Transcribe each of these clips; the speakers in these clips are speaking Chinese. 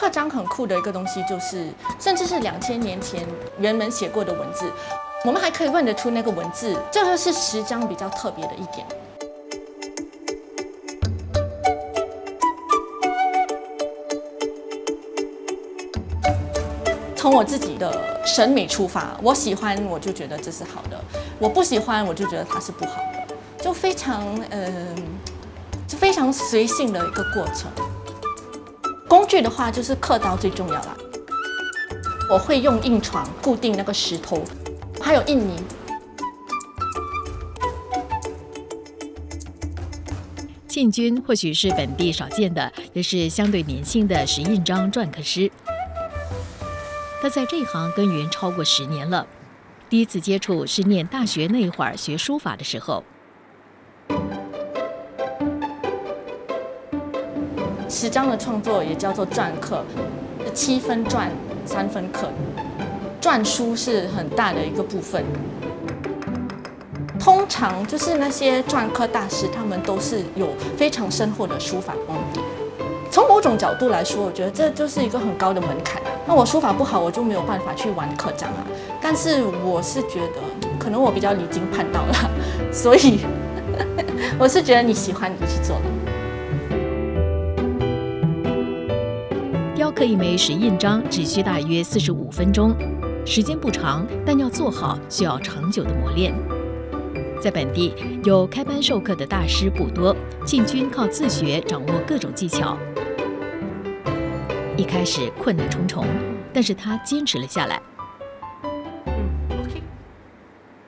刻章很酷的一个东西就是，甚至是2000年前人们写过的文字，我们还可以认得出那个文字，这个是10章比较特别的一点。从我自己的审美出发，我喜欢我就觉得这是好的，我不喜欢我就觉得它是不好的，就非常随性的一个过程。工具的话就是刻刀最重要啦，我会用硬床固定那个石头，还有印泥。庆军或许是本地少见的，也是相对年轻的石印章篆刻师。他在这一行耕耘超过10年了，第一次接触是念大学那会儿学书法的时候。10章的创作也叫做篆刻，7分篆，3分刻。篆书是很大的一个部分。通常就是那些篆刻大师，他们都是有非常深厚的书法功底。从某种角度来说，我觉得这就是一个很高的门槛。那我书法不好，我就没有办法去玩刻章啊。但是我是觉得，可能我比较离经叛道了，所以我是觉得你喜欢你就去做了。雕刻一枚石印章只需大约45分钟，时间不长，但要做好需要长久的磨练。在本地有开班授课的大师不多，庆军靠自学掌握各种技巧。一开始困难重重，但是他坚持了下来。OK。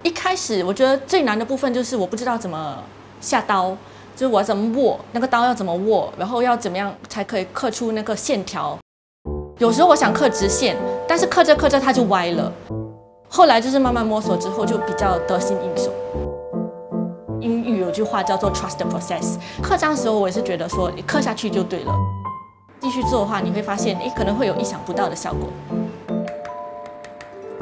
一开始我觉得最难的部分就是我不知道怎么下刀，就是我要怎么握那个刀要怎么握，然后要怎么样才可以刻出那个线条。有时候我想刻直线，但是刻着刻着它就歪了。后来就是慢慢摸索之后，就比较得心应手。英语有句话叫做 "trust the process"。刻章的时候，我也是觉得说，你刻下去就对了。继续做的话，你会发现，可能会有意想不到的效果。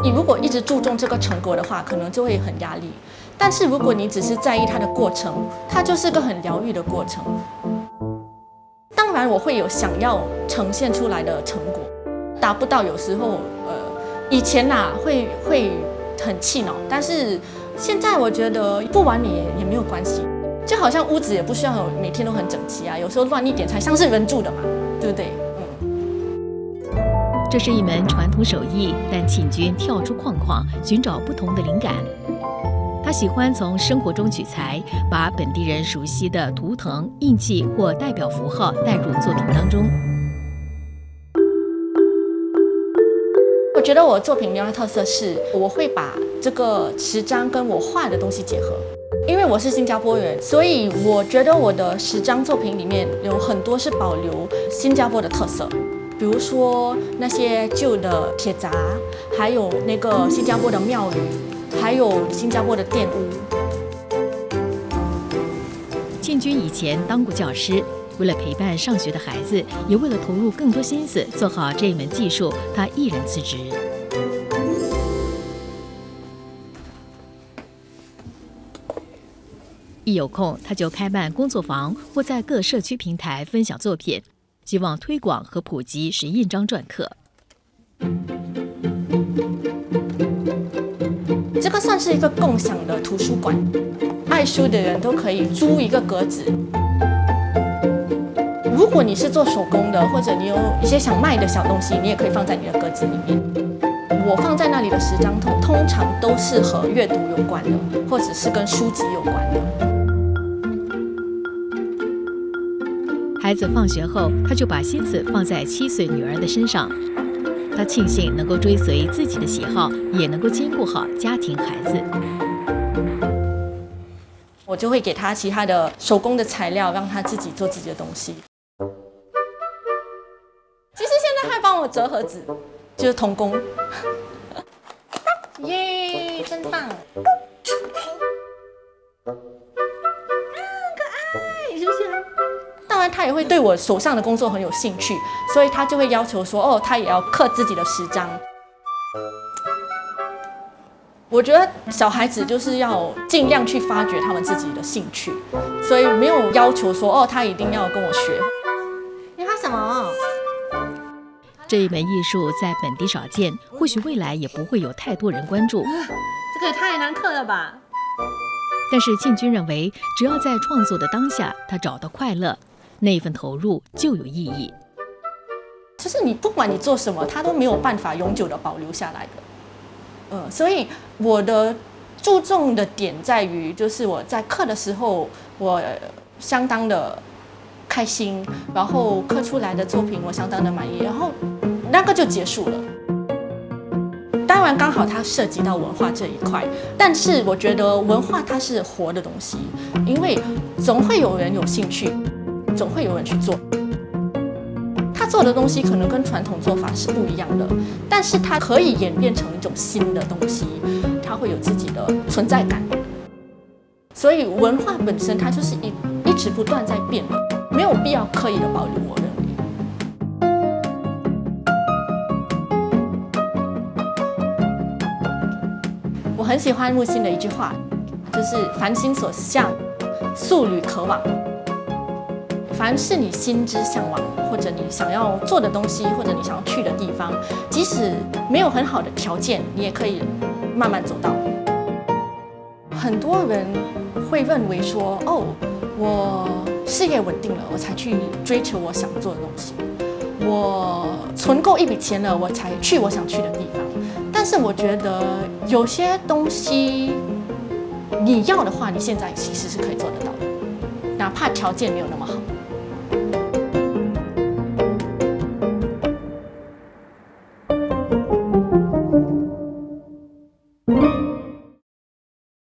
你如果一直注重这个成果的话，可能就会很压力。但是如果你只是在意它的过程，它就是个很疗愈的过程。当然，我会有想要呈现出来的成果，达不到，有时候以前会很气恼，但是现在我觉得不完美也没有关系。就好像屋子也不需要每天都很整齐啊，有时候乱一点才像是人住的嘛，对不对？这是一门传统手艺，但庆军跳出框框，寻找不同的灵感。他喜欢从生活中取材，把本地人熟悉的图腾、印记或代表符号带入作品当中。我觉得我作品里面的特色是，我会把这个10章跟我画的东西结合。因为我是新加坡人，所以我觉得我的10章作品里面有很多是保留新加坡的特色，比如说那些旧的铁闸，还有那个新加坡的庙宇，还有新加坡的店屋。庆军以前当过教师，为了陪伴上学的孩子，也为了投入更多心思做好这一门技术，他毅然辞职。一有空，他就开办工作坊，或在各社区平台分享作品，希望推广和普及石印章篆刻。这个算是一个共享的图书馆，爱书的人都可以租一个格子。如果你是做手工的，或者你有一些想卖的小东西，你也可以放在你的格子里面。我放在那里的10章通常都是和阅读有关的，或者是跟书籍有关的。孩子放学后，他就把心思放在7岁女儿的身上。他庆幸能够追随自己的喜好，也能够兼顾好家庭孩子。我就会给他其他的手工的材料，让他自己做自己的东西。其实现在还帮我折盒子，就是童工。耶，真棒！可爱，是不是？当然，他也会对我手上的工作很有兴趣，所以他就会要求说，哦，他也要刻自己的10章。我觉得小孩子就是要尽量去发掘他们自己的兴趣，所以没有要求说，哦，他一定要跟我学。你画什么？这一门艺术在本地少见，或许未来也不会有太多人关注。这个也太难刻了吧！但是庆军认为，只要在创作的当下，他找到快乐，那一份投入就有意义。就是你不管你做什么，它都没有办法永久的保留下来的。所以我的注重的点在于，就是我在刻的时候，我相当的开心，然后刻出来的作品我相当的满意，然后那个就结束了。当然，刚好它涉及到文化这一块，但是我觉得文化它是活的东西，因为总会有人有兴趣，总会有人去做。他做的东西可能跟传统做法是不一样的，但是它可以演变成一种新的东西，它会有自己的存在感。所以文化本身它就是一直不断在变的，没有必要刻意的保留，我认为。我很喜欢木心的一句话，就是“凡心所向，素履可往”。凡是你心之向往，或者你想要做的东西，或者你想要去的地方，即使没有很好的条件，你也可以慢慢走到。很多人会认为说，哦，我事业稳定了，我才去追求我想做的东西；我存够一笔钱了，我才去我想去的地方。但是我觉得有些东西你要的话，你现在其实是可以做得到的，哪怕条件没有那么好。